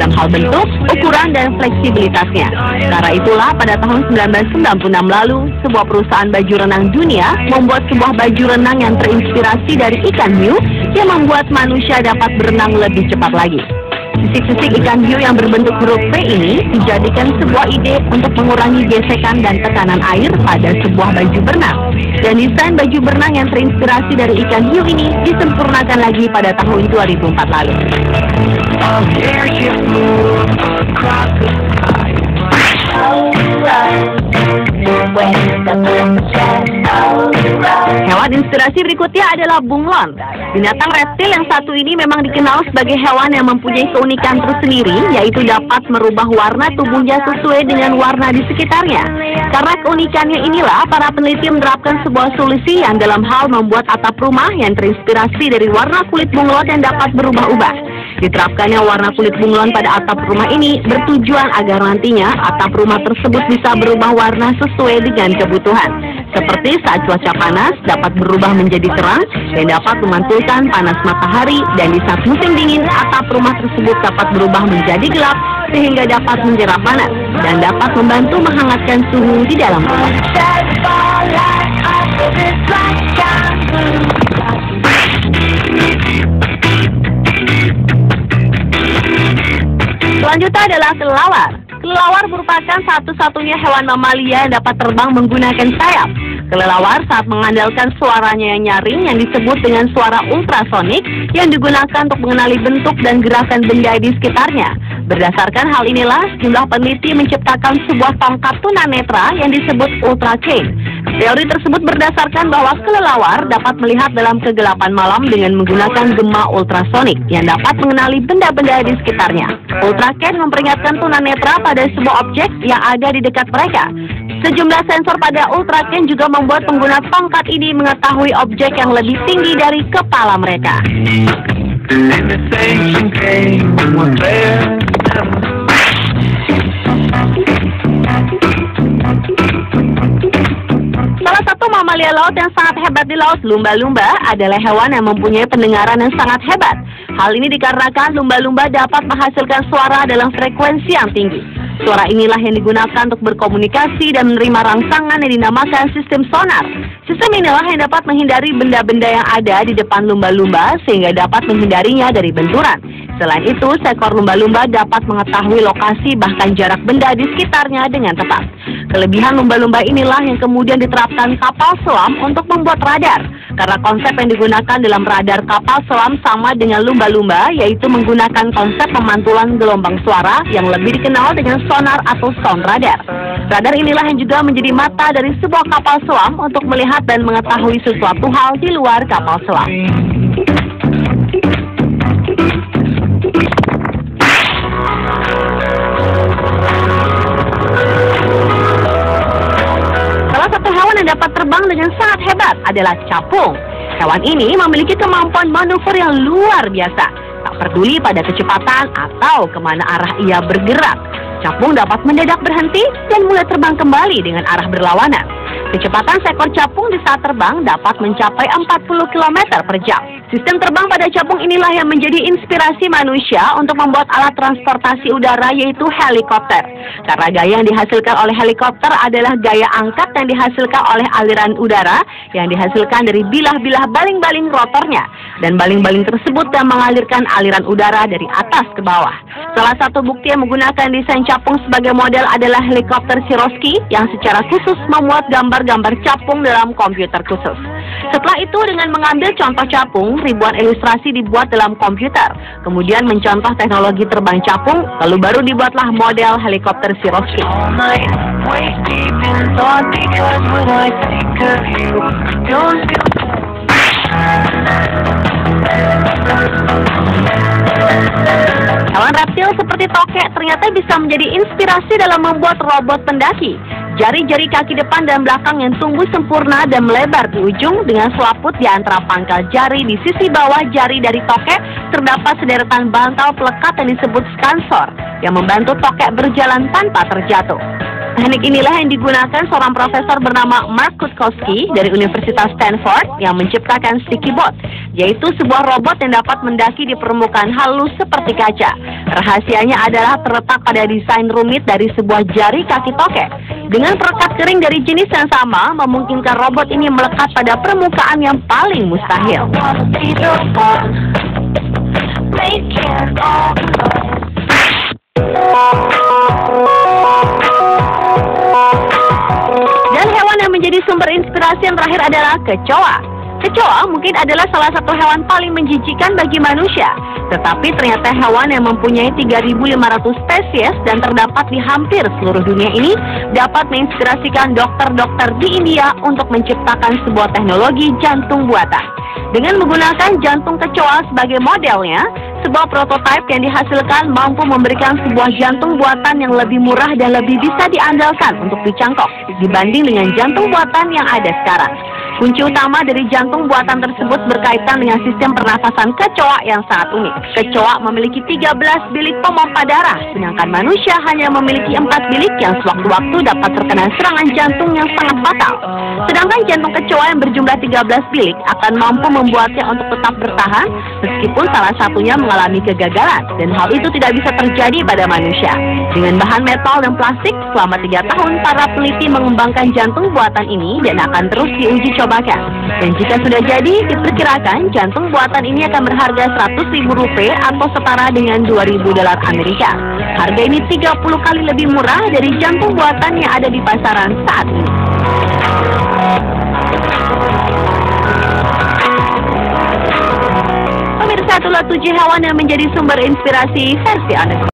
dalam hal bentuk, ukuran, dan fleksibilitasnya. Karena itulah pada tahun 1996 lalu, sebuah perusahaan baju renang dunia membuat sebuah baju renang yang terinspirasi dari ikan hiu yang membuat manusia dapat berenang lebih cepat lagi. Sisik-sisik ikan hiu yang berbentuk huruf V ini dijadikan sebuah ide untuk mengurangi gesekan dan tekanan air pada sebuah baju berenang. Dan desain baju berenang yang terinspirasi dari ikan hiu ini disempurnakan lagi pada tahun 2004 lalu. Hewan inspirasi berikutnya adalah bunglon. Binatang reptil yang satu ini memang dikenal sebagai hewan yang mempunyai keunikan tersendiri, yaitu dapat merubah warna tubuhnya sesuai dengan warna di sekitarnya. Karena keunikannya inilah, para peneliti menerapkan sebuah solusi yang dalam hal membuat atap rumah yang terinspirasi dari warna kulit bunglon yang dapat berubah-ubah. Diterapkannya warna kulit bunglon pada atap rumah ini bertujuan agar nantinya atap rumah tersebut bisa berubah warna sesuai dengan kebutuhan. Seperti saat cuaca panas dapat berubah menjadi terang dan dapat memantulkan panas matahari, dan di saat musim dingin atap rumah tersebut dapat berubah menjadi gelap sehingga dapat menyerap panas dan dapat membantu menghangatkan suhu di dalam rumah. Selanjutnya adalah kelelawar. Kelelawar merupakan satu-satunya hewan mamalia yang dapat terbang menggunakan sayap. Kelelawar saat mengandalkan suaranya yang nyaring yang disebut dengan suara ultrasonik yang digunakan untuk mengenali bentuk dan gerakan benda di sekitarnya. Berdasarkan hal inilah, sejumlah peneliti menciptakan sebuah tongkat tunanetra yang disebut Ultra Cane. Teori tersebut berdasarkan bahwa kelelawar dapat melihat dalam kegelapan malam dengan menggunakan gema ultrasonik yang dapat mengenali benda-benda di sekitarnya. Ultra Cane memperingatkan tunanetra pada sebuah objek yang ada di dekat mereka. Sejumlah sensor pada Ultra Cane juga membuat pengguna tongkat ini mengetahui objek yang lebih tinggi dari kepala mereka. Salah satu mamalia laut yang sangat hebat di laut, lumba-lumba, adalah hewan yang mempunyai pendengaran yang sangat hebat. Hal ini dikarenakan lumba-lumba dapat menghasilkan suara dalam frekuensi yang tinggi. Suara inilah yang digunakan untuk berkomunikasi dan menerima rangsangan yang dinamakan sistem sonar. Sistem inilah yang dapat menghindari benda-benda yang ada di depan lumba-lumba sehingga dapat menghindarinya dari benturan. Selain itu, seekor lumba-lumba dapat mengetahui lokasi bahkan jarak benda di sekitarnya dengan tepat. Kelebihan lumba-lumba inilah yang kemudian diterapkan kapal selam untuk membuat radar. Karena konsep yang digunakan dalam radar kapal selam sama dengan lumba-lumba, yaitu menggunakan konsep pemantulan gelombang suara yang lebih dikenal dengan sonar atau sound radar. Radar inilah yang juga menjadi mata dari sebuah kapal selam untuk melihat dan mengetahui sesuatu hal di luar kapal selam. Salah satu hewan yang dapat terbang dengan sangat hebat adalah capung. Hewan ini memiliki kemampuan manuver yang luar biasa. Tak peduli pada kecepatan atau kemana arah ia bergerak, capung dapat mendadak berhenti dan mulai terbang kembali dengan arah berlawanan. Kecepatan seekor capung di saat terbang dapat mencapai 40 km per jam. Sistem terbang pada capung inilah yang menjadi inspirasi manusia untuk membuat alat transportasi udara, yaitu helikopter. Karena gaya yang dihasilkan oleh helikopter adalah gaya angkat yang dihasilkan oleh aliran udara yang dihasilkan dari bilah-bilah baling-baling rotornya. Dan baling-baling tersebut yang mengalirkan aliran udara dari atas ke bawah. Salah satu bukti yang menggunakan desain capung sebagai model adalah helikopter Sikorsky yang secara khusus memuat gambar-gambar capung dalam komputer khusus. Setelah itu, dengan mengambil contoh capung, ribuan ilustrasi dibuat dalam komputer. Kemudian mencontoh teknologi terbang capung, lalu baru dibuatlah model helikopter Sikorsky. Hewan reptil seperti tokek ternyata bisa menjadi inspirasi dalam membuat robot pendaki. Jari-jari kaki depan dan belakang yang tumbuh sempurna dan melebar di ujung dengan selaput di antara pangkal jari di sisi bawah jari dari tokek, terdapat sederetan bantal pelekat yang disebut skansor yang membantu tokek berjalan tanpa terjatuh. Teknik inilah yang digunakan seorang profesor bernama Mark Cutkosky dari Universitas Stanford yang menciptakan Sticky Bot, yaitu sebuah robot yang dapat mendaki di permukaan halus seperti kaca. Rahasianya adalah terletak pada desain rumit dari sebuah jari kaki tokek. Dengan perekat kering dari jenis yang sama, memungkinkan robot ini melekat pada permukaan yang paling mustahil. Dan hewan yang menjadi sumber inspirasi yang terakhir adalah kecoa. Kecoa mungkin adalah salah satu hewan paling menjijikan bagi manusia, tetapi ternyata hewan yang mempunyai 3.500 spesies dan terdapat di hampir seluruh dunia ini dapat menginspirasikan dokter-dokter di India untuk menciptakan sebuah teknologi jantung buatan. Dengan menggunakan jantung kecoa sebagai modelnya, sebuah prototipe yang dihasilkan mampu memberikan sebuah jantung buatan yang lebih murah dan lebih bisa diandalkan untuk dicangkok dibanding dengan jantung buatan yang ada sekarang. Kunci utama dari jantung buatan tersebut berkaitan dengan sistem pernafasan kecoa yang sangat unik. Kecoa memiliki 13 bilik pompa darah, sedangkan manusia hanya memiliki 4 bilik yang sewaktu-waktu dapat terkena serangan jantung yang sangat fatal. Sedangkan jantung kecoa yang berjumlah 13 bilik akan mampu membuatnya untuk tetap bertahan meskipun salah satunya mengalami kegagalan, dan hal itu tidak bisa terjadi pada manusia. Dengan bahan metal dan plastik, selama 3 tahun para peneliti mengembangkan jantung buatan ini dan akan terus diuji coba. Dan jika sudah jadi, diperkirakan jantung buatan ini akan berharga Rp100.000 atau setara dengan $2.000 Amerika. Harga ini 30 kali lebih murah dari jantung buatan yang ada di pasaran saat ini. Pemirsa, itulah 7 hewan yang menjadi sumber inspirasi versi Anda.